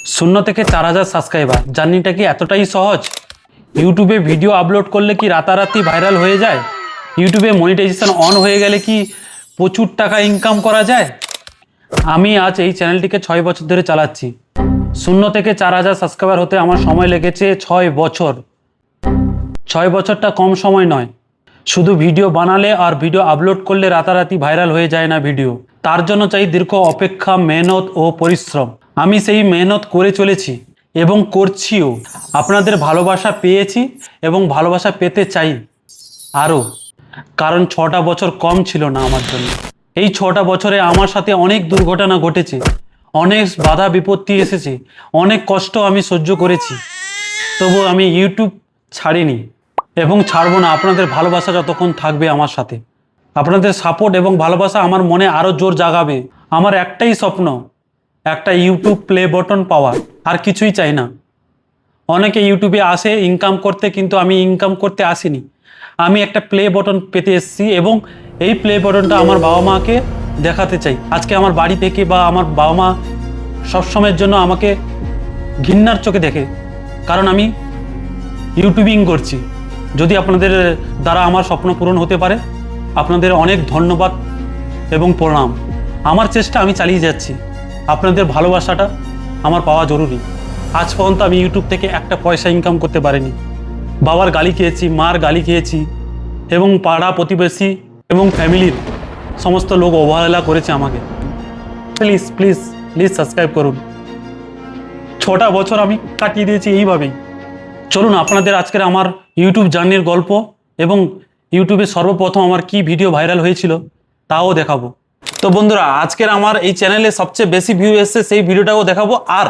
শূন্য থেকে 4,000 সাবস্ক্রাইবার জার্নিটা কি এতটাই সহজ? ইউটিউবে ভিডিও আপলোড করলে কি রাতারাতি ভাইরাল হয়ে যায়? ইউটিউবে মনিটাইজেশন অন হয়ে গেলে কি প্রচুর টাকা ইনকাম করা যায়? আমি আজ এই চ্যানেলটিকে 6 বছর ধরে চালাচ্ছি। শূন্য থেকে 4,000 সাবস্ক্রাইবার হতে আমার সময় লেগেছে 6 বছর। 6 বছরটা কম সময় নয়। শুধু ভিডিও বানালে আর ভিডিও আপলোড করলে রাতারাতি ভাইরাল হয়ে যায় না ভিডিও। তার জন্য চাই দীর্ঘ অপেক্ষা, মেহনত ও পরিশ্রম। আমি সেই মেহনত করে চলেছি এবং করছিও। আপনাদের ভালোবাসা পেয়েছি এবং ভালোবাসা পেতে চাই আরও, কারণ 6টা বছর কম ছিল না আমার জন্য। এই 6টা বছরে আমার সাথে অনেক দুর্ঘটনা ঘটেছে, অনেক বাধা বিপত্তি এসেছে, অনেক কষ্ট আমি সহ্য করেছি। তবু আমি ইউটিউব ছাড়িনি এবং ছাড়বো না আপনাদের ভালোবাসা যতক্ষণ থাকবে আমার সাথে। আপনাদের সাপোর্ট এবং ভালোবাসা আমার মনে আরও জোর জাগাবে। আমার একটাই স্বপ্ন, একটা ইউটিউব প্লে বাটন পাওয়া, আর কিছুই চাই না। অনেকে ইউটিউবে আসে ইনকাম করতে, কিন্তু আমি ইনকাম করতে আসিনি। আমি একটা প্লে বাটন পেতে এসেছি এবং এই প্লে বাটনটা আমার বাবা মাকে দেখাতে চাই। আজকে আমার বাড়ি থেকে বা আমার বাবা মা সবসময়ের জন্য আমাকে ঘৃণার চোখে দেখে, কারণ আমি ইউটিউবিং করছি। যদি আপনাদের দ্বারা আমার স্বপ্ন পূরণ হতে পারে, আপনাদের অনেক ধন্যবাদ এবং প্রণাম। আমার চেষ্টা আমি চালিয়ে যাচ্ছি। আপনাদের ভালোবাসাটা আমার পাওয়া জরুরি। আজ পর্যন্ত আমি ইউটিউব থেকে একটা পয়সা ইনকাম করতে পারিনি। বাবার গালি খেয়েছি, মার গালি খেয়েছি এবং পাড়া প্রতিবেশী এবং ফ্যামিলির সমস্ত লোক অবহেলা করেছে আমাকে। প্লিজ প্লিজ প্লিজ সাবস্ক্রাইব করুন। 6টা বছর আমি কাটিয়ে দিয়েছি এইভাবেই। চলুন আপনাদের আজকের আমার ইউটিউব জার্নির গল্প এবং ইউটিউবে সর্বপ্রথম আমার কি ভিডিও ভাইরাল হয়েছিল তাও দেখাবো। তো বন্ধুরা, আজকের আমার এই চ্যানেলে সবচেয়ে বেশি ভিউ এসছে সেই ভিডিওটাও দেখাবো, আর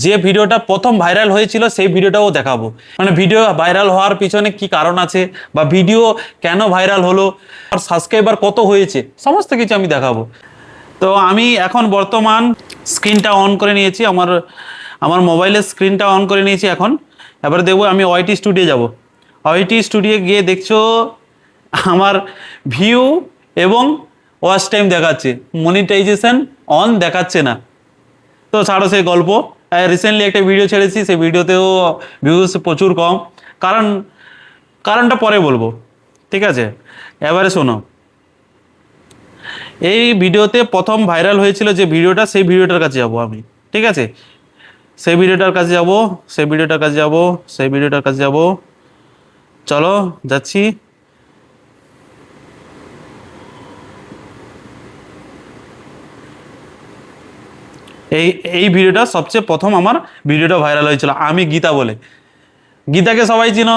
যে ভিডিওটা প্রথম ভাইরাল হয়েছিল সেই ভিডিওটাও দেখাবো। মানে ভিডিও ভাইরাল হওয়ার পিছনে কি কারণ আছে, বা ভিডিও কেন ভাইরাল হলো, আর সাবস্ক্রাইবার কত হয়েছে, সমস্ত কিছু আমি দেখাবো। তো আমি এখন বর্তমান স্ক্রিনটা অন করে নিয়েছি, আমার মোবাইলের স্ক্রিনটা অন করে নিয়েছি এখন। এবারে দেখবো আমি ওয়াইটি স্টুডিও যাব। ওয়াইটি স্টুডিও গিয়ে দেখছো আমার ভিউ এবং ওয়াচ টাইম দেখাচ্ছে, মনিটাইজেশন অন দেখাচ্ছে না। তো ছাড়ো সেই গল্প। রিসেন্টলি একটা ভিডিও ছেড়েছি, সেই ভিডিওতেও ভিউজ প্রচুর কম। কারণটা পরে বলবো, ঠিক আছে? এবারে শোনো, এই ভিডিওতে প্রথম ভাইরাল হয়েছিল যে ভিডিওটা, সেই ভিডিওটার কাছে যাব আমি, ঠিক আছে? সেই ভিডিওটার কাছে যাব, সেই ভিডিওটার কাছে যাব, সেই ভিডিওটার কাছে যাব। চলো যাচ্ছি। এই ভিডিওটা সবচেয়ে প্রথম আমার ভিডিওটা ভাইরাল হয়েছিল, আমি গীতা বলে। গীতাকে সবাই চিনো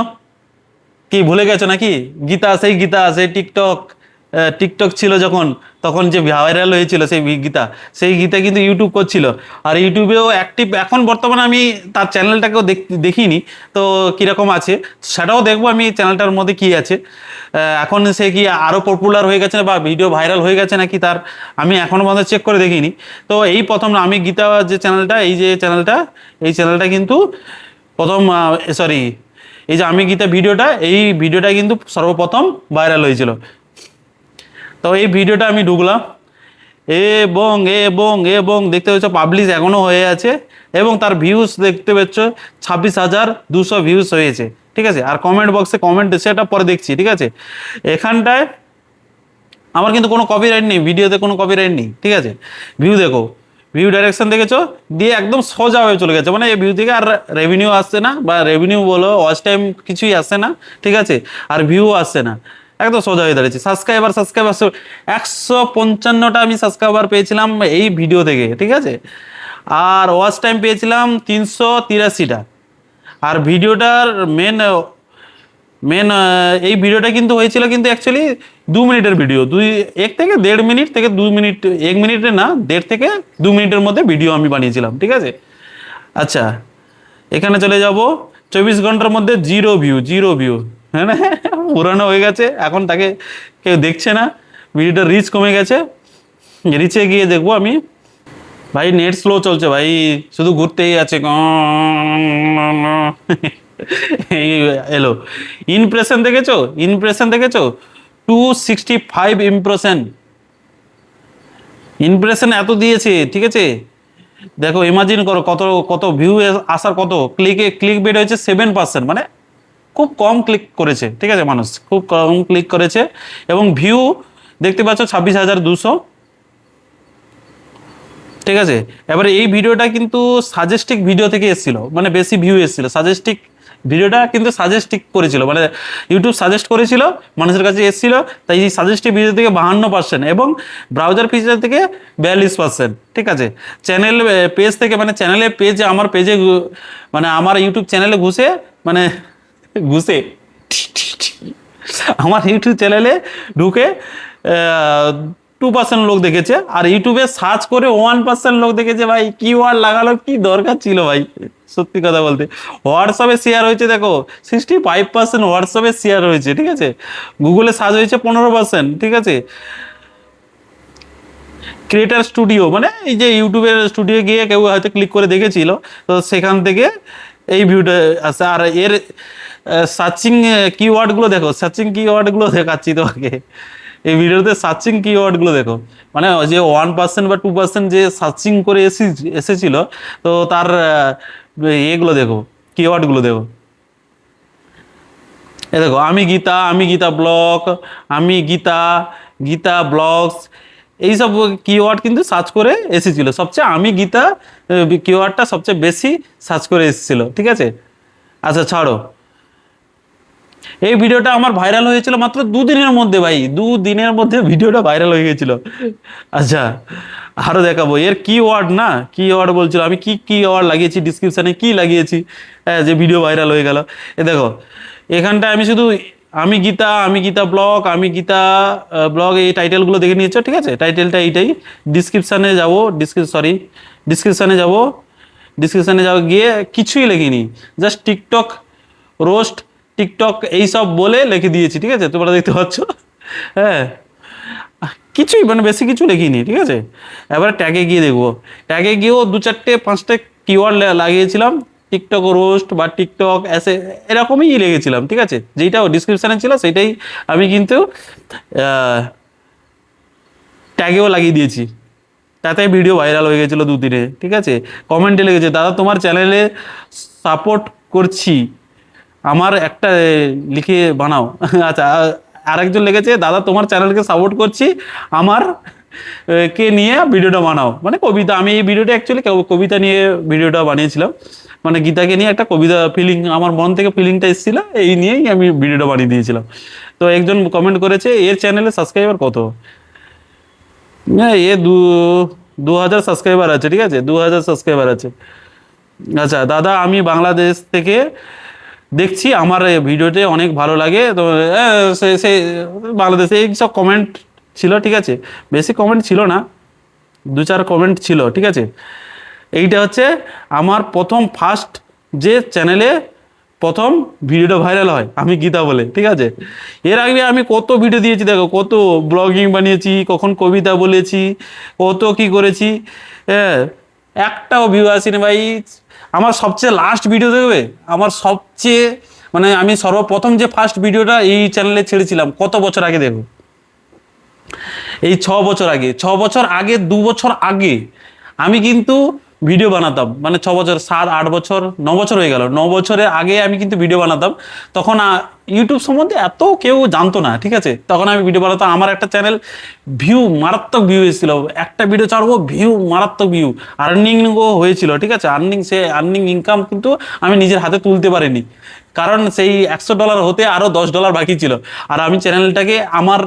কি, ভুলে গেছো নাকি? গীতা, সেই গীতা, সেই টিকটক ছিল যখন, তখন যে ভাইরাল হয়েছিল সেই গীতা কিন্তু ইউটিউব করছিল, আর ইউটিউবেও অ্যাক্টিভ। এখন বর্তমানে আমি তার চ্যানেলটাকেও দেখিনি, তো কীরকম আছে সেটাও দেখবো আমি চ্যানেলটার মধ্যে কি আছে। এখন সে কি আরও পপুলার হয়ে গেছে বা ভিডিও ভাইরাল হয়ে গেছে নাকি তার আমি এখনও পর্যন্ত চেক করে দেখিনি। তো এই প্রথম আমি গীতা যে চ্যানেলটা, এই চ্যানেলটা কিন্তু প্রথম, সরি, এই যে আমি গীতা এই ভিডিওটা কিন্তু সর্বপ্রথম ভাইরাল হয়েছিল। তো এই ভিডিওটা আমি ঢুকলাম এবং এবং এবং দেখতে পাচ্ছ পাবলিশ এখনও হয়ে আছে, এবং তার ভিউজ দেখতে পাচ্ছ 26,200 ভিউজ হয়েছে, ঠিক আছে? আর কমেন্ট বক্সে কমেন্ট, সেটা পরে দেখছি, ঠিক আছে? এখানটায় আমার কিন্তু কোনো কপিরাইট নেই, ভিডিওতে কোনো কপিরাইট নেই, ঠিক আছে? ভিউ দেখো, ভিউ ডাইরেকশন দেখেছো, দিয়ে একদম সোজা হয়ে চলে গেছে। মানে এই ভিউ থেকে আর রেভিনিউ আসছে না, বা রেভিনিউ বলো, ওয়াচ টাইম, কিছুই আসছে না, ঠিক আছে? আর ভিউ আসছে না, একদম সোজা হয়ে দাঁড়িয়েছে। সাবস্ক্রাইবার 155টা আমি সাবস্ক্রাইবার পেয়েছিলাম এই ভিডিও থেকে, ঠিক আছে? আর ওয়াচ টাইম পেয়েছিলাম 383টা। আর ভিডিওটার মেন এই ভিডিওটা কিন্তু হয়েছিল কিন্তু অ্যাকচুয়ালি 2 মিনিটের ভিডিও, 1 থেকে 1.5 মিনিট থেকে 2 মিনিট, 1 মিনিটে না, 1.5 থেকে 2 মিনিটের মধ্যে ভিডিও আমি বানিয়েছিলাম, ঠিক আছে? আচ্ছা, এখানে চলে যাব। 24 ঘন্টার মধ্যে জিরো ভিউ, হ্যাঁ না? পুরানো হয়ে গেছে, এখন তাকে কেউ দেখছে না, ভিডিওটার রিচ কমে গেছে। রিচে গিয়ে দেখবো আমি। ভাই নেট স্লো চলছে ভাই, শুধু ঘুরতেই আছে। এই এলো ইমপ্রেশন, দেখেছো 265 ইমপ্রেশন এত দিয়েছে, ঠিক আছে? দেখো ইমাজিন করো কত কত ভিউ আসার, কত ক্লিক বেট হয়েছে 7%, মানে খুব কম ক্লিক করেছে, ঠিক আছে, মানুষ খুব কম ক্লিক করেছে। এবং ভিউ দেখতে পাচ্ছ 26,200, ঠিক আছে। এবারে এই ভিডিওটা কিন্তু সাজেস্টিক ভিডিও থেকে এসেছিল, মানে বেশি ভিউ এসেছিল সাজেস্টিক ভিডিওটা, কিন্তু সাজেস্টিক করেছিল, মানে ইউটিউব সাজেস্ট করেছিল, মানুষের কাছে এসেছিল, তাই এই সাজেস্টিভ ভিডিও থেকে 52% এবং ব্রাউজার ফিচার থেকে 42%, ঠিক আছে। চ্যানেল পেজ থেকে, মানে চ্যানেলের পেজ, আমার পেজে মানে আমার ইউটিউব চ্যানেলে মানে ঘুষে আমার ইউটিউব চ্যানেলে ঢুকে 2% লোক দেখেছে, আর ইউটিউবে সার্চ করে 1% লোক দেখেছে। ভাই কিওয়ার্ড লাগালো, কি দরকার ছিল ভাই, সত্যি কথা বলতে। হোয়াটসঅ্যাপে শেয়ার হয়েছে দেখো 65% হোয়াটসঅ্যাপে শেয়ার হয়েছে, ঠিক আছে। গুগলে সার্চ হয়েছে 15%, ঠিক আছে। ক্রিয়েটার স্টুডিও, মানে এই যে ইউটিউবের স্টুডিও গিয়ে কেউ হয়তো ক্লিক করে দেখেছিল, তো সেখান থেকে এই ভিউটা আছে। আর এর সার্চিং কিওয়ার্ডগুলো দেখো, সার্চিং কিওয়ার্ডগুলো দেখাচ্ছি তোমাকে এই ভিডিওতে। সার্চিং কিওয়ার্ডগুলো দেখো, মানে যে 1% বা 2% যে সার্চিং করে এসেছিল, তো তার এগুলো দেখো, কিওয়ার্ডগুলো দেখো। এ দেখো আমি গীতা ব্লগ, আমি গীতা ব্লগস, এইসব কিওয়ার্ড কিন্তু সার্চ করে এসেছিল। সবচেয়ে আমি গীতা কিওয়ার্ডটা সবচেয়ে বেশি সার্চ করে এসেছিল, ঠিক আছে। আচ্ছা ছাড়ো, এই ভিডিওটা আমার ভাইরাল হয়েছিল মাত্র 2 দিনের মধ্যে, ভাই 2 দিনের মধ্যে ভিডিওটা ভাইরাল হয়ে গেছিল। আচ্ছা আরো দেখাবো এর কিওয়ার্ড, না কিওয়ার্ড বলছিল, আমি কি কিওয়ার্ড লাগিয়েছি ডিসক্রিপশানে, কি লাগিয়েছি, হ্যাঁ, যে ভিডিও ভাইরাল হয়ে গেল। এ দেখো এখানটায় আমি শুধু আমি গীতা ব্লগ, আমি গীতা ব্লগ, এই টাইটেলগুলো দেখে নিয়েছো, ঠিক আছে। টাইটেলটা এইটাই। ডিসক্রিপশানে যাবো, ডিসক্রিপশানে যাবো গিয়ে কিছুই লেখিনি, জাস্ট টিকটক রোস্ট, টিকটক এইসব বলে লিখে দিয়েছি, ঠিক আছে, তোমরা দেখতে পাচ্ছ। হ্যাঁ, কিছুই মানে বেশি কিছু লিখিনি, ঠিক আছে। এবার ট্যাগে গিয়ে দেখবো, ট্যাগে গিয়েও 2-4-5টা কিওয়ার্ড লাগিয়েছিলাম, টিকটক রোস্ট বা টিকটক এসে এরকমই লিখেছিলাম, ঠিক আছে। যেইটাও ডিসক্রিপশানে ছিল সেইটাই আমি কিন্তু ট্যাগেও লাগিয়ে দিয়েছি, তাতে ভিডিও ভাইরাল হয়ে গেছিলো 2 দিনে, ঠিক আছে। কমেন্টে লেগেছে, দাদা তোমার চ্যানেলে সাপোর্ট করছি, আমার একটা লিখে বানাও। আচ্ছা, আরেকজন লিখেছে, দাদা তোমার চ্যানেলকে সাপোর্ট করছি, আমার কে নিয়ে ভিডিওটা বানাও, মানে কবিতা। আমি এই ভিডিওটা অ্যাকচুয়ালি কবিতা নিয়ে ভিডিওটা বানিয়েছিলাম, মানে গীতাকে নিয়ে একটা কবিতা, ফিলিং, আমার মন থেকে ফিলিংটা এসেছিল, এই নিয়েই আমি ভিডিওটা বানিয়ে দিয়েছিলাম। তো একজন কমেন্ট করেছে, এর চ্যানেলে সাবস্ক্রাইবার কত? হ্যাঁ, 2000 সাবস্ক্রাইবার আছে, ঠিক আছে, 2000 সাবস্ক্রাইবার আছে। আচ্ছা দাদা, আমি বাংলাদেশ থেকে দেখছি, আমার ভিডিওতে অনেক ভালো লাগে, তো সে বাংলাদেশে এই সব কমেন্ট ছিল, ঠিক আছে। বেশি কমেন্ট ছিল না, 2-4 কমেন্ট ছিল, ঠিক আছে। এইটা হচ্ছে আমার ফার্স্ট যে চ্যানেলে প্রথম ভিডিওটা ভাইরাল হয়, আমি গীতা বলে, ঠিক আছে। এর আগে আমি কত ভিডিও দিয়েছি দেখো, কত ব্লগিং বানিয়েছি, কখন কবিতা বলেছি, কত কি করেছি, হ্যাঁ, একটাও ভিউ আসেনি ভাই। আমার সবচেয়ে লাস্ট ভিডিও দেখবে, আমার সবচেয়ে মানে আমি সর্বপ্রথম যে ফার্স্ট ভিডিওটা এই চ্যানেলে ছেড়েছিলাম, কত বছর আগে দেখো, এই 6 বছর আগে, 6 বছর আগে, 2 বছর আগে আমি কিন্তু ভিডিও বানাতাম, মানে 6 বছর, 7-8 বছর, 9 বছর হয়ে গেল, 9 বছরের আগে আমি কিন্তু ভিডিও বানাতাম। তখন ইউটিউব সম্বন্ধে এত কেউ জানতো না, ঠিক আছে। তখন আমি ভিডিও বানাতাম, আমার একটা চ্যানেল ভিউ, মারাত্মক ভিউ এসেছিল, একটা ভিডিও ছাড়বো ভিউ, মারাত্মক ভিউ, আর্নিংও হয়েছিল, ঠিক আছে। আর্নিং ইনকাম কিন্তু আমি নিজের হাতে তুলতে পারিনি, কারণ সেই $100 হতে আরও $10 বাকি ছিল। আর আমি চ্যানেলটাকে, আমার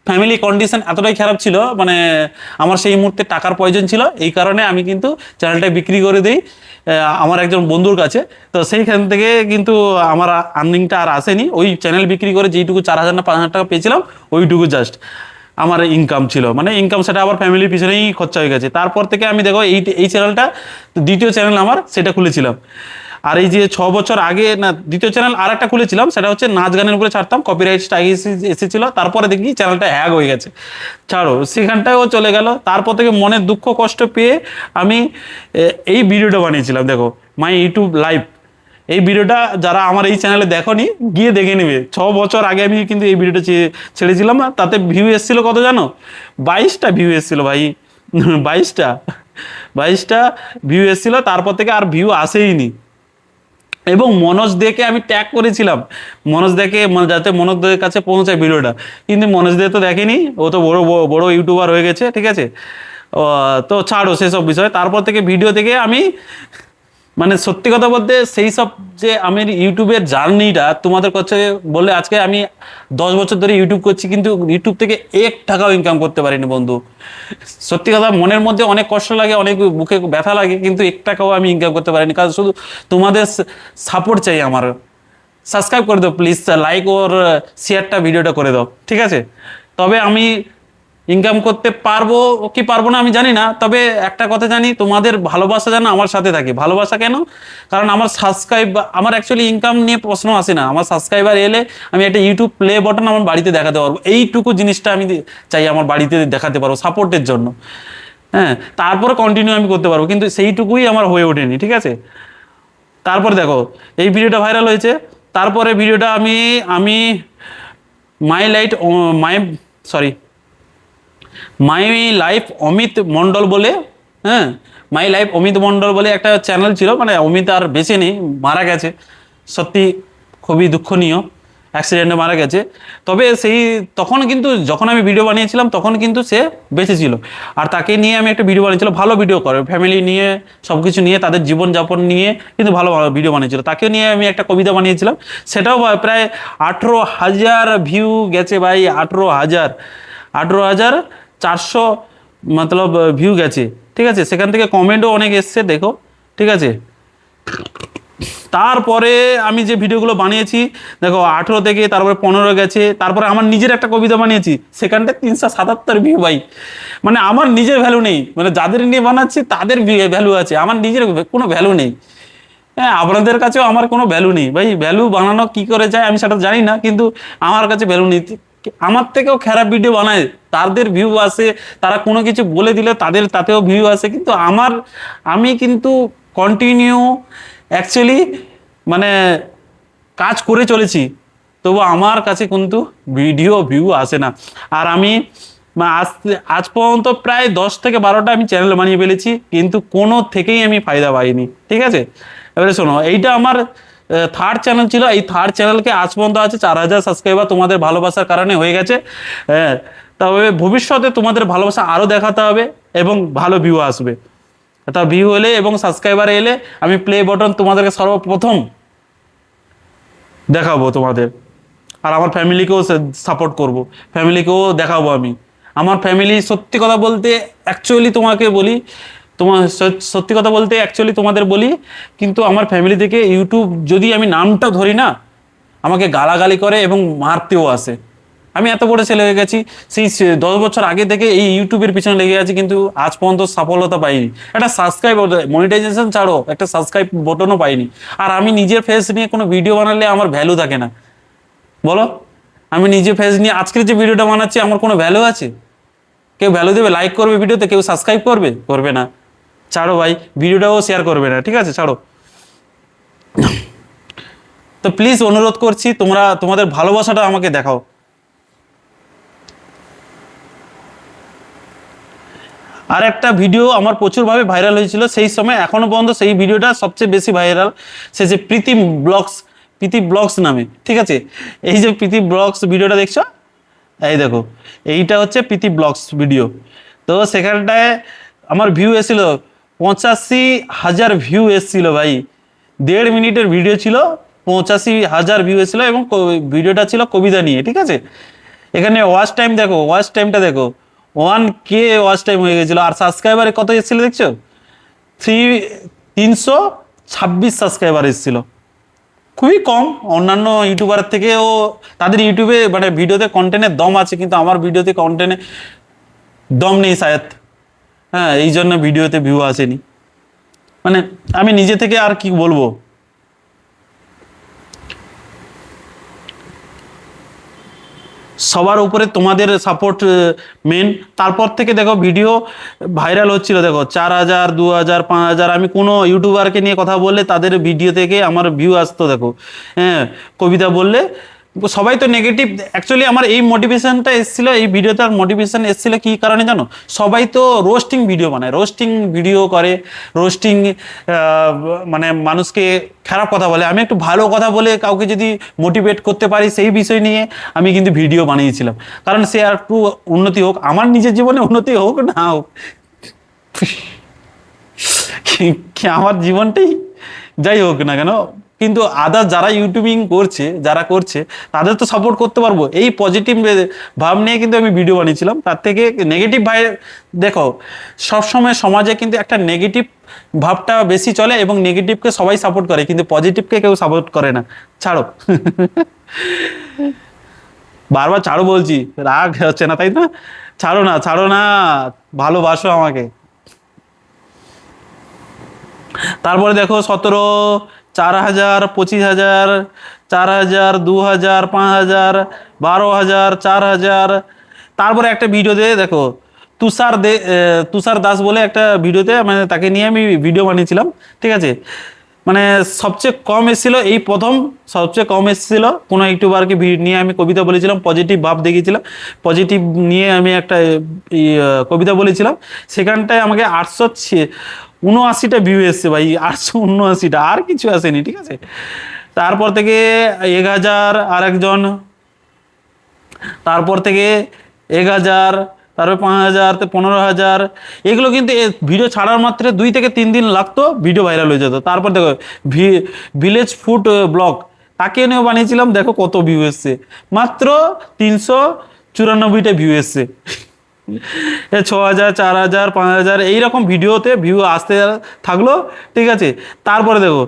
ফ্যামিলি কন্ডিশন এতটাই খারাপ ছিল, মানে আমার সেই মুহূর্তে টাকার প্রয়োজন ছিল, এই কারণে আমি কিন্তু চ্যানেলটা বিক্রি করে দিই আমার একজন বন্ধুর কাছে। তো সেইখান থেকে কিন্তু আমার আর্নিংটা আর আসেনি, ওই চ্যানেল বিক্রি করে যেইটুকু 4,000 না 5,000 টাকা পেয়েছিলাম, ওইটুকু জাস্ট আমার ইনকাম ছিল, মানে ইনকাম সেটা আবার ফ্যামিলির পিছনেই খরচা হয়ে গেছে। তারপর থেকে আমি দেখো এই চ্যানেলটা, দ্বিতীয় চ্যানেল আমার, সেটা খুলেছিলাম। আর এই যে 6 বছর আগে, না, দ্বিতীয় চ্যানেল আর একটা খুলেছিলাম, সেটা হচ্ছে নাচ গানের উপরে ছাড়তাম, কপিরাইট স্ট্রাইক এসেছিল, তারপরে দেখি চ্যানেলটা হ্যাক হয়ে গেছে, ছাড়ো, সেখানটাও চলে গেল। তারপর থেকে মনে দুঃখ কষ্ট পেয়ে আমি এই ভিডিওটা বানিয়েছিলাম, দেখো মাই ইউটিউব লাইভ। এই ভিডিওটা যারা আমার এই চ্যানেলে দেখোনি, গিয়ে দেখে নেবে। 6 বছর আগে আমি কিন্তু এই ভিডিওটা ছেড়েছিলাম, তাতে ভিউ এসেছিল কত জানো? 22টা ভিউ এসেছিল ভাই, 22টা। 22টা ভিউ এসেছিল, তারপর থেকে আর ভিউ আসেইনি। এবং মনোজ দেকে আমি ট্যাগ করেছিলাম, মনোজ দেকে যাতে মনোজ দের কাছে পৌঁছায় ভিডিওটা, কিন্তু মনোজ দে তো দেখেনি, ও তো বড় বড় ইউটিউবার হয়ে গেছে, ঠিক আছে। তো ছাড়ো সেসব বিষয়। তারপর থেকে ভিডিও থেকে আমি মানে সত্যি কথা বলতে সেই সব যে আমি ইউটিউবের জার্নিটা তোমাদের কাছে বলে, আজকে আমি 10 বছর ধরে ইউটিউব করছি, কিন্তু ইউটিউব থেকে 1 টাকাও ইনকাম করতে পারিনি বন্ধু। সত্যি কথা, মনের মধ্যে অনেক কষ্ট লাগে, অনেক বুকে ব্যথা লাগে, কিন্তু 1 টাকাও আমি ইনকাম করতে পারিনি, কারণ শুধু তোমাদের সাপোর্ট চাই আমার। সাবস্ক্রাইব করে দাও প্লিজ, লাইক ওর শেয়ারটা ভিডিওটা করে দাও, ঠিক আছে। তবে আমি ইনকাম করতে পারবো কি পারবো না আমি জানি না, তবে একটা কথা জানি, তোমাদের ভালোবাসা যেন আমার সাথে থাকে। ভালোবাসা কেন? কারণ আমার সাবস্ক্রাইব, আমার অ্যাকচুয়ালি ইনকাম নিয়ে প্রশ্ন আসে না, আমার সাবস্ক্রাইবার এলে আমি একটা ইউটিউব প্লে বাটন আমার বাড়িতে দেখাতে পারবো, এইটুকু জিনিসটা আমি চাই আমার বাড়িতে দেখাতে পারবো সাপোর্টের জন্য। হ্যাঁ, তারপরে কন্টিনিউ আমি করতে পারবো, কিন্তু সেইটুকুই আমার হয়ে ওঠেনি, ঠিক আছে। তারপর দেখো এই ভিডিওটা ভাইরাল হয়েছে, তারপরে ভিডিওটা আমি আমি my light my sorry my life Amit Mondal বলে, হ্যাঁ, মাই লাইফ অমিত মণ্ডল বলে একটা চ্যানেল ছিল, মানে অমিত আর বেঁচে নেই, মারা গেছে। সত্যি খুবই দুঃখনীয়, অ্যাক্সিডেন্টে মারা গেছে। তবে সেই তখন কিন্তু যখন আমি ভিডিও বানিয়েছিলাম তখন কিন্তু সে বেঁচে ছিল, আর তাকে নিয়ে আমি একটা ভিডিও বানিয়েছিলাম, ভালো ভিডিও করে, ফ্যামিলি নিয়ে সব কিছু নিয়ে, তাদের জীবনযাপন নিয়ে কিন্তু ভালো ভালো ভিডিও বানিয়েছিল। তাকে নিয়ে আমি একটা কবিতা বানিয়েছিলাম, সেটাও প্রায় 18,000 ভিউ গেছে ভাই, 18,400 মতলব ভিউ গেছে, ঠিক আছে। সেখান থেকে কমেন্টও অনেক এসছে, দেখো, ঠিক আছে। তারপরে আমি যে ভিডিওগুলো বানিয়েছি দেখো, 18 থেকে তারপরে 15 গেছে, তারপরে আমার নিজের একটা কবিতা বানিয়েছি, সেখানটা 377 ভিউ ভাই। মানে আমার নিজের ভ্যালু নেই, মানে যাদের নিয়ে বানাচ্ছি তাদের ভ্যালু আছে, আমার নিজের কোনো ভ্যালু নেই। হ্যাঁ, আপনাদের কাছেও আমার কোনো ভ্যালু নেই ভাই, ভ্যালু বানানো কি করে যায় আমি সেটা জানি না, কিন্তু আমার কাছে ভ্যালু নেই। আমার থেকেও খারাপ ভিডিও বানায়, তাদের ভিউ আসে, তারা কোনো কিছু বলে দিলে তাদের তাতেও ভিউ আসে, কিন্তু আমি কিন্তু কন্টিনিউ অ্যাকচুয়ালি মানে কাজ করে চলেছি, তবু আমার কাছে কিন্তু ভিউ আসে না। আর আমি আজ আজ পর্যন্ত প্রায় 10 থেকে 12টা আমি চ্যানেল বানিয়ে ফেলেছি, কিন্তু কোনো থেকেই আমি ফায়দা পাইনি, ঠিক আছে। এবারে শোনো, এইটা আমার থার্ড চ্যানেল ছিল, এই থার্ড চ্যানেলকে আজ পর্যন্ত আছে 4,000 সাবস্ক্রাইবার, তোমাদের ভালোবাসার কারণে হয়ে গেছে। হ্যাঁ, তবে ভবিষ্যতে তোমাদের ভালোবাসা আরও দেখাতে হবে এবং ভালো ভিউ আসবে। তা ভিউ এলে এবং সাবস্ক্রাইবার এলে আমি প্লে বাটন তোমাদেরকে সর্বপ্রথম দেখাবো তোমাদের, আর আমার ফ্যামিলিকেও সাপোর্ট করব, ফ্যামিলিকেও দেখাবো আমি। আমার ফ্যামিলি সত্যি কথা বলতে অ্যাকচুয়ালি তোমাকে বলি, সত্যি কথা বলতে অ্যাকচুয়ালি তোমাদের বলি, কিন্তু আমার ফ্যামিলি থেকে ইউটিউব যদি আমি নামটা ধরি না, আমাকে গালাগালি করে এবং মারতেও আসে। আমি এত বড় ছেলে হয়ে গেছি, সেই 10 বছর আগে থেকে এই ইউটিউবের পিছনে লেগে আছি, কিন্তু আজ পর্যন্ত সফলতা পাইনি। একটা সাবস্ক্রাইব, মনিটাইজেশন ছাড়ো, একটা সাবস্ক্রাইব বটনও পাইনি। আর আমি নিজের ফেস নিয়ে কোনো ভিডিও বানালে আমার ভ্যালু থাকে না, বলো। আমি নিজে ফেস নিয়ে আজকের যে ভিডিওটা বানাচ্ছি, আমার কোনো ভ্যালু আছে? কেউ ভ্যালু দেবে? লাইক করবে ভিডিওতে, কেউ সাবস্ক্রাইব করবে না। ছাড়ো ভাই, ভিডিওটাও শেয়ার করবে না, ঠিক আছে, ছাড়ো। তো প্লিজ অনুরোধ করছি, তোমাদের ভালোবাসাটা আমাকে দেখাও। আর একটা ভিডিও আমার প্রচুরভাবে ভাইরাল হয়েছিল সেই সময়, এখনো পর্যন্ত সেই ভিডিওটা সবচেয়ে বেশি ভাইরাল, সে যে প্রীতি ব্লগস নামে, ঠিক আছে। এই যে প্রীতি ব্লগস ভিডিওটা দেখছো, এই দেখো, এইটা হচ্ছে প্রীতি ব্লগস ভিডিও। তো সেখানটায় আমার ভিউ এসেছিল 85,000 ভিউ এসেছিল ভাই। 1.5 মিনিটের ভিডিও ছিল, 85,000 ভিউ এসেছিল, এবং ভিডিওটা ছিল কবিতা নিয়ে, ঠিক আছে। এখানে ওয়াচ টাইম দেখো, ওয়াচ টাইমটা দেখো, 1K ওয়াচ টাইম হয়ে গেছিলো। আর সাবস্ক্রাইবারে কত এসেছিল দেখছো? 326 সাবস্ক্রাইবার এসেছিল, খুবই কম। অন্যান্য ইউটিউবারের থেকেও তাদের ইউটিউবে মানে ভিডিওতে কন্টেন্টের দম আছে, কিন্তু আমার ভিডিওতে কন্টেন্টে দম নেই শায়দ। হ্যাঁ, এই জন্য ভিডিওতে ভিউ আসেনি। মানে আমি নিজে থেকে আর কি বলবো। সবার উপরে তোমাদের সাপোর্ট মেন। তারপর থেকে দেখো ভিডিও ভাইরাল হচ্ছিল, দেখো 4,000, 2,000, 5,000। আমি কোনো ইউটিউবারকে নিয়ে কথা বললে তাদের ভিডিও থেকে আমার ভিউ আসতো, দেখো। হ্যাঁ, কবিতা বললে সবাই তো নেগেটিভ। অ্যাকচুয়ালি আমার এই মোটিভেশনটা এসেছিলো, এই ভিডিওটার মোটিভেশন এসেছিলো কী কারণে জানো? সবাই তো রোস্টিং ভিডিও বানায়, রোস্টিং ভিডিও করে, রোস্টিং মানে মানুষকে খারাপ কথা বলে। আমি একটু ভালো কথা বলে কাউকে যদি মোটিভেট করতে পারি সেই বিষয় নিয়ে আমি কিন্তু ভিডিও বানিয়েছিলাম, কারণ সে আর একটু উন্নতি হোক, আমার নিজের জীবনে উন্নতি হোক না হোক, আমার জীবনটাই যাই হোক না কেন, কিন্তু আদার যারা ইউটিউবিং করছে, যারা করছে তাদের তো সাপোর্ট করতে পারবো। এই পজিটিভ ভাব নিয়ে কিন্তু আমি ভিডিও বানিয়েছিলাম। তার থেকে নেগেটিভ ভাই, দেখো সবসময় সমাজে কিন্তু একটা নেগেটিভ ভাবটা বেশি চলে এবং নেগেটিভকে সবাই সাপোর্ট করে, কিন্তু পজিটিভকে কেউ সাপোর্ট করে না। ছাড়ো, বারবার ছাড়ো বলছি, রাগ হচ্ছে না তাই না? ছাড়ো না, ছাড়ো না, ভালোবাসো আমাকে। তারপরে দেখো 17, 4000, 25,000, 4000, 2000, 5000, 12,000, 4000। তারপরে একটা ভিডিওতে দেখো তুষার দাস বলে একটা ভিডিওতে, মানে তাকে নিয়ে আমি ভিডিও বানিয়েছিলাম, ঠিক আছে। মানে সবচেয়ে কম এসেছিল, এই প্রথম সবচেয়ে কম এসেছিল কোনো ইউটিউবারকে নিয়ে আমি কবিতা বলেছিলাম, পজিটিভ ভাব দেখিয়েছিলাম, পজিটিভ নিয়ে আমি একটা কবিতা বলেছিলাম। সেখানটায় আমাকে 879টা ভিউ এসছে ভাই, 879টা, আর কিছু আসেনি, ঠিক আছে। তারপর থেকে 1000 আর একজন, তারপর থেকে 1000, তারপর 5000, 15,000। এগুলো কিন্তু ভিডিও ছাড়ার মাত্র 2 থেকে 3 দিন লাগতো, ভিডিও ভাইরাল হয়ে যেত। তারপর দেখো ভিলেজ ফুড ব্লগ, তাকে নিয়েও বানিয়েছিলাম, দেখো কত ভিউ এসছে, মাত্র 394টা ভিউ এসছে। 6,000, 4,000, 5,000 এইরকম ভিডিওতে ভিউ আসতে থাকলো, ঠিক আছে। তারপরে দেখো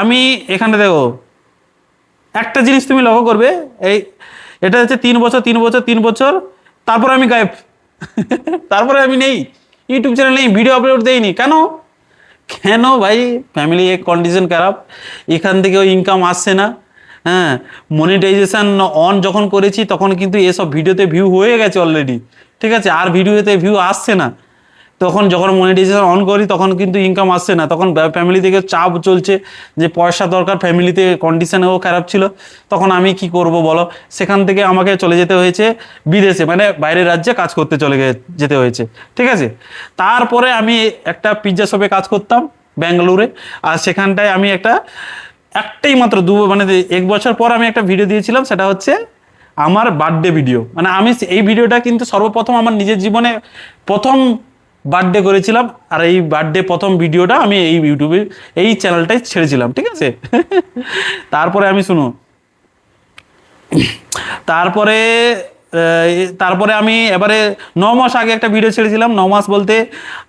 আমি এখানে দেখো একটা জিনিস তুমি লক্ষ্য করবে, এটা হচ্ছে 3 বছর, 3 বছর, 3 বছর, তারপরে আমি গায়েব। তারপরে আমি নেই, ইউটিউব চ্যানেল নেই, ভিডিও আপলোড দেইনি। কেন কেন ভাই? ফ্যামিলি কন্ডিশন খারাপ, এখান থেকেও ইনকাম আসছে না। হ্যাঁ, মনিটাইজেশন অন যখন করেছি তখন কিন্তু এসব ভিডিওতে ভিউ হয়ে গেছে অলরেডি, ঠিক আছে, আর ভিডিওতে ভিউ আসছে না। তখন যখন মনিটাইজেশন অন করি তখন কিন্তু ইনকাম আসছে না, তখন ফ্যামিলি থেকে চাপ চলছে যে পয়সা দরকার, ফ্যামিলিতে কন্ডিশনেও খারাপ ছিল। তখন আমি কি করব বলো? সেখান থেকে আমাকে চলে যেতে হয়েছে বিদেশে, মানে বাইরের রাজ্যে কাজ করতে যেতে হয়েছে, ঠিক আছে। তারপরে আমি একটা পিৎজা শপে কাজ করতাম ব্যাঙ্গালোরে, আর সেখানটায় আমি একটাই মাত্র মানে 1 বছর পর আমি একটা ভিডিও দিয়েছিলাম, সেটা হচ্ছে আমার বার্থডে ভিডিও। মানে আমি এই ভিডিওটা কিন্তু সর্বপ্রথম আমার নিজের জীবনে প্রথম বার্থডে করেছিলাম, আর এই বার্থডে প্রথম ভিডিওটা আমি এই ইউটিউবে এই চ্যানেলটাই ছেড়েছিলাম, ঠিক আছে। তারপরে আমি শুনো, তারপরে তারপরে আমি এবারে 9 মাস আগে একটা ভিডিও ছেড়েছিলাম। 9 মাস বলতে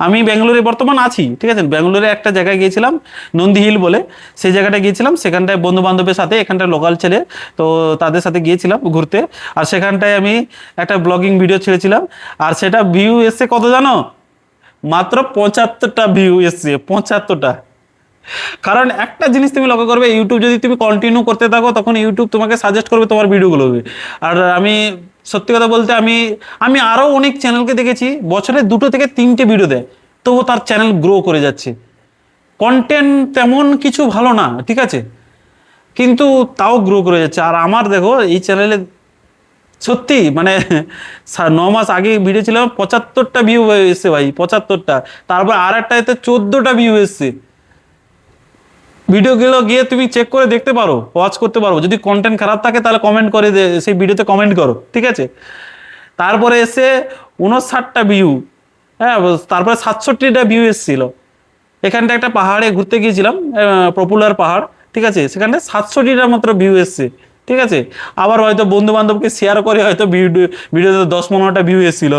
আমি ব্যাঙ্গালোরে বর্তমান আছি, ঠিক আছে। ব্যাঙ্গালোরে একটা জায়গায় গিয়েছিলাম, নন্দী হিল বলে, সেই জায়গাটা গিয়েছিলাম। সেখানটায় বন্ধু বান্ধবের সাথে, এখানটায় লোকাল ছেলে, তো তাদের সাথে গিয়েছিলাম ঘুরতে। আর সেখানটায় আমি একটা ব্লগিং ভিডিও ছেড়েছিলাম, আর সেটা ভিউ এসছে কত জানো? মাত্র 75টা ভিউ এসছে, 75টা। কারণ একটা জিনিস তুমি লক্ষ্য করবে, ইউটিউব যদি তুমি কন্টিনিউ করতে থাকো তখন ইউটিউব তোমাকে সাজেস্ট করবে তোমার ভিডিওগুলোকে। আর আমি সত্যি কথা বলতে আমি আরও অনেক চ্যানেলকে দেখেছি বছরে 2 থেকে 3টে ভিডিও দেয়, তবু তার চ্যানেল গ্রো করে যাচ্ছে। কন্টেন্ট তেমন কিছু ভালো না, ঠিক আছে, কিন্তু তাও গ্রো করে যাচ্ছে। আর আমার দেখো এই চ্যানেলে সত্যি মানে 9 মাস আগে ভিডিও ছিল, 75টা ভিউ এসছে ভাই, 75টা। তারপর আর একটা এতে 14টা ভিউ এসছে। ভিডিওগুলো গিয়ে তুমি চেক করে দেখতে পারো, ওয়াচ করতে পারো। যদি কন্টেন্ট খারাপ থাকে তাহলে কমেন্ট করে সেই ভিডিওতে কমেন্ট করো, ঠিক আছে। তারপরে এসে 59টা ভিউ, হ্যাঁ, তারপরে 67টা ভিউ এসেছিল। এখানটা একটা পাহাড়ে ঘুরতে গিয়েছিলাম, পপুলার পাহাড়, ঠিক আছে, সেখানে 67টা মাত্র ভিউ এসছে, ঠিক আছে। আবার হয়তো বন্ধু বান্ধবকে শেয়ার করে হয়তো ভিডিওতে 10-15টা ভিউ এসেছিল,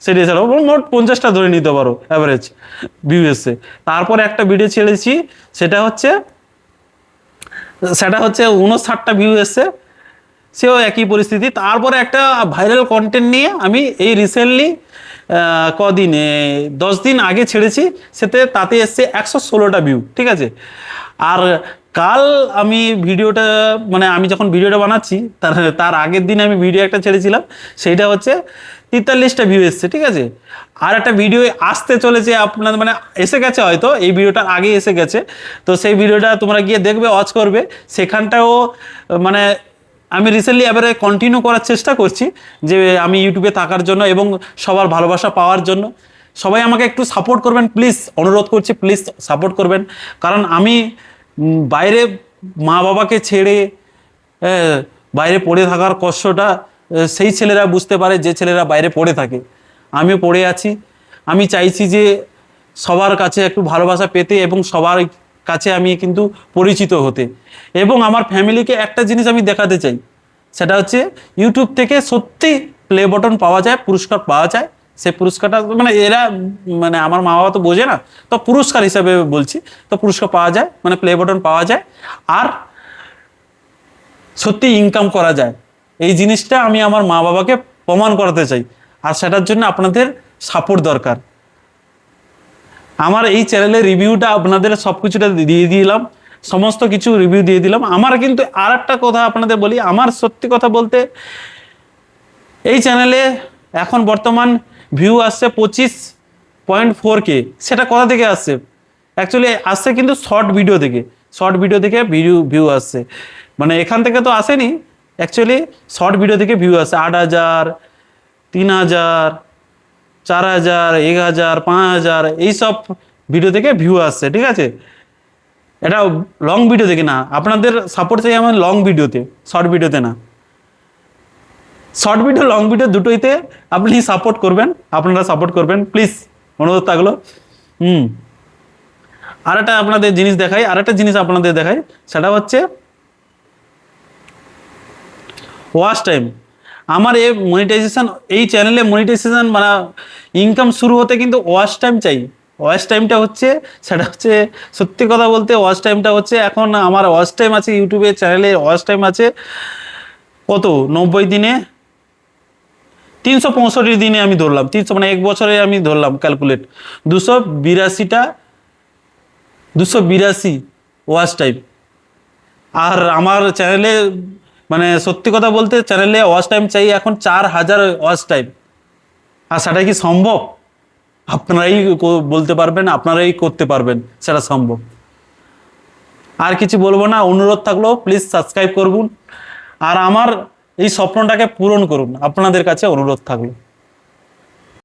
সেটা ছাড়াও মোট 50টা ধরে নিতে পারো অ্যাভারেজ ভিউ এসছে। তারপরে একটা ভিডিও ছেড়েছি, সেটা হচ্ছে 59টা ভিউ এসছে, সেও একই পরিস্থিতি। তারপরে একটা ভাইরাল কন্টেন্ট নিয়ে আমি এই রিসেন্টলি 10 দিন আগে ছেড়েছি, তাতে এসছে 116টা ভিউ, ঠিক আছে। আর কাল আমি ভিডিওটা, মানে আমি যখন ভিডিওটা বানাচ্ছি তার আগের দিন আমি ভিডিও একটা ছেড়েছিলাম, সেইটা হচ্ছে 43টা ভিউ এসছে, ঠিক আছে। আর একটা ভিডিও আসতে চলেছে, আপনার মানে এসে গেছে, হয়তো এই ভিডিওটার আগে এসে গেছে, তো সেই ভিডিওটা তোমরা গিয়ে দেখবে, ওয়াচ করবে। সেখানটাও মানে আমি রিসেন্টলি এবারে কন্টিনিউ করার চেষ্টা করছি যে আমি ইউটিউবে থাকার জন্য এবং সবার ভালোবাসা পাওয়ার জন্য। সবাই আমাকে একটু সাপোর্ট করবেন প্লিজ, অনুরোধ করছি প্লিজ সাপোর্ট করবেন। কারণ আমি বাইরে মা বাবাকে ছেড়ে বাইরে পড়ে থাকার কষ্টটা সেই ছেলেরা বুঝতে পারে যে ছেলেরা বাইরে পড়ে থাকে। আমিও পড়ে আছি। আমি চাইছি যে সবার কাছে একটু ভালোবাসা পেতে এবং সবার কাছে আমি কিন্তু পরিচিত হতে, এবং আমার ফ্যামিলিকে একটা জিনিস আমি দেখাতে চাই, সেটা হচ্ছে ইউটিউব থেকে সত্যি প্লে বাটন পাওয়া যায়, পুরস্কার পাওয়া যায়। সেই পুরস্কারটা মানে এরা মানে আমার মা বাবা তো বোঝে না, তো পুরস্কার হিসাবে বলছি, তো পুরস্কার পাওয়া যায় মানে প্লে বাটন পাওয়া যায় আর সত্যি ইনকাম করা যায়। এই জিনিসটা আমি আমার মা বাবাকে প্রমাণ করাতে চাই, আর সেটার জন্য আপনাদের সাপোর্ট দরকার। আমার এই চ্যানেলের রিভিউটা আপনাদের সব কিছুটা দিয়ে দিলাম, সমস্ত কিছু রিভিউ দিয়ে দিলাম। আমার কিন্তু আর একটা কথা আপনাদের বলি, আমার সত্যি কথা বলতে এই চ্যানেলে এখন বর্তমান ভিউ আসছে 25.4K। সেটা কোথা থেকে আসছে? অ্যাকচুয়ালি আসছে কিন্তু শর্ট ভিডিও থেকে, শর্ট ভিডিও থেকে ভিউ আসছে, মানে এখান থেকে তো আসেনি। অ্যাকচুয়ালি শর্ট ভিডিও থেকে ভিউ আসছে 8,000, 3,000, 4,000, 1,000, 5,000 এইসব ভিডিও থেকে ভিউ আসছে, ঠিক আছে? এটা লং ভিডিও থেকে না, আপনাদের সাপোর্ট চাই আমার লং ভিডিওতে, শর্ট ভিডিওতে না। শর্ট ভিডিও লং ভিডিও দুটোইতে আপনি সাপোর্ট করবেন, আপনারা সাপোর্ট করবেন প্লিজ, অনুরোধ থাকলো। আর একটা আপনাদের জিনিস দেখাই, আর একটা জিনিস আপনাদের দেখাই, সেটা হচ্ছে ওয়াচ টাইম। আমার এই মনিটাইজেশন, এই চ্যানেলে মনিটাইজেশন মানে ইনকাম শুরু হতে কিন্তু ওয়াচ টাইম চাই। ওয়াচ টাইমটা হচ্ছে, সেটা হচ্ছে সত্যি কথা বলতে ওয়াচ টাইমটা হচ্ছে, এখন আমার ওয়াচ টাইম আছে ইউটিউবে চ্যানেলে ওয়াচ টাইম আছে কত, 90 দিনে 365 দিনে আমি ধরলাম, 300 মানে এক বছরে আমি ধরলাম ক্যালকুলেট 282 ওয়াচ টাইম। আর আমার চ্যানেলে মানে সত্যি কথা বলতে চ্যানেলে ওয়াচ টাইম চাই এখন 4,000 ওয়াচ টাইম। আর সেটা কি সম্ভব? আপনারাই বলতে পারবেন, আপনারাই করতে পারবেন সেটা সম্ভব। আর কিছু বলবো না, অনুরোধ থাকলো প্লিজ সাবস্ক্রাইব করুন আর আমার এই স্বপ্নটাকে পূরণ করুন, আপনাদের কাছে অনুরোধ থাকলো।